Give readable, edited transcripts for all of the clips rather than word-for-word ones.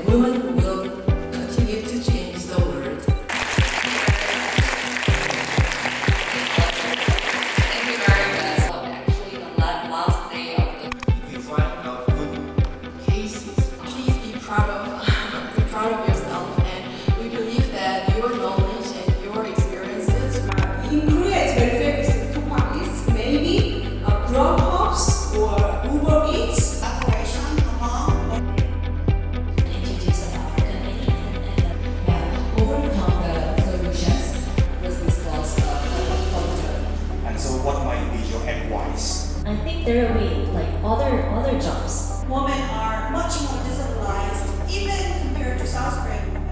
women will continue to change the world. Thank you very much. Actually, the last day of the If you find out good cases, Please be proud of yourself, and we believe that your knowledge and your experiences. In Korea, it's very famous two parties, maybe Dropbox or Uber Eats. introduce an African and overcome the solutions was discussed further. and so what might be your advice? I think there will be like other jobs. Women are much more decentralized, even compared to South Korean women.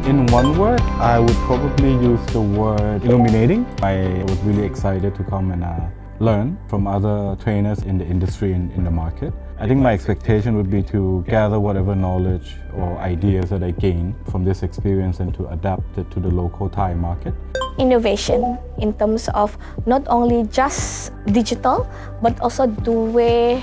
In one word, I would probably use the word illuminating. I was really excited to come and learn from other trainers in the industry and in the market. I think my expectation would be to gather whatever knowledge or ideas that I gain from this experience and to adapt it to the local Thai market. Innovation in terms of not only just digital, but also the way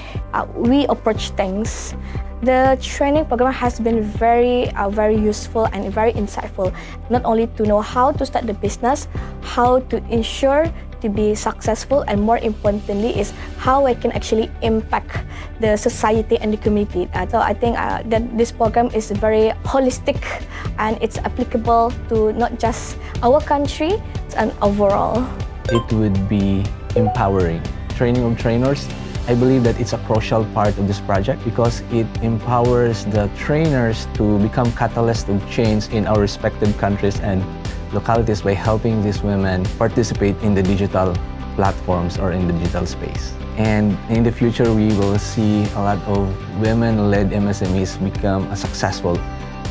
we approach things. The training program has been very useful and very insightful, not only to know how to start the business, how to ensure to be successful, and more importantly is how I can actually impact the society and the community. So I think that this program is very holistic and it's applicable to not just our country and overall. It would be empowering. Training of trainers, I believe that it's a crucial part of this project because it empowers the trainers to become catalysts of change in our respective countries and localities by helping these women participate in the digital platforms or in the digital space. And in the future, we will see a lot of women-led MSMEs become successful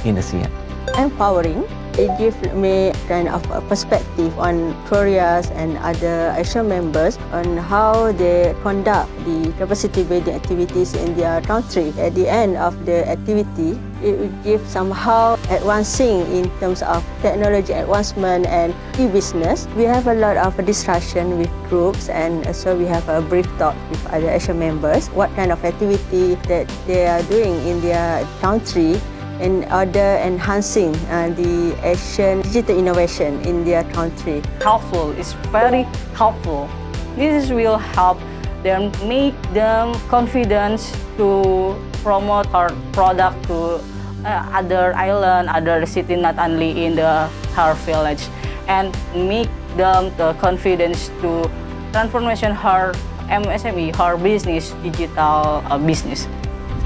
in ASEAN. Empowering. It gives me kind of a perspective on Korea's and other Asian members on how they conduct the capacity building activities in their country. At the end of the activity, it will give somehow advancing in terms of technology advancement and e-business. We have a lot of discussion with groups, and so we have a brief talk with other Asian members, what kind of activity that they are doing in their country in order enhancing the Asian digital innovation in their country. Helpful, it's very helpful. This will help them, make them confidence to promote our product to other island, other city, not only in the her village, and make them the confidence to transformation her MSME, her business, digital business.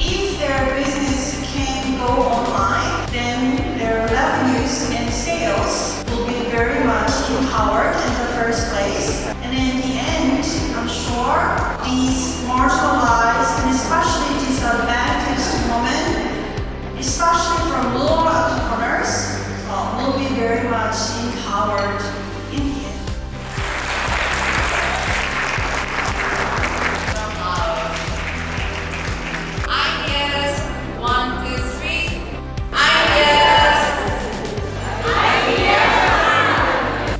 If their business can go online, then their revenues and sales will be very much empowered in the first place. And in the end, I'm sure these marginalized and especially disadvantaged women, especially from rural entrepreneurs, will be very much empowered in the end.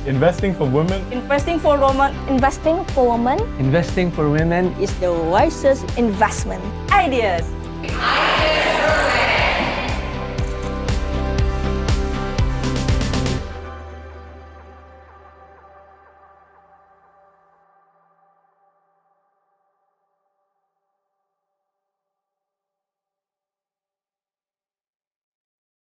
Investing for women. Investing for women. Investing for women Investing for women It's the wisest investment. Ideas. I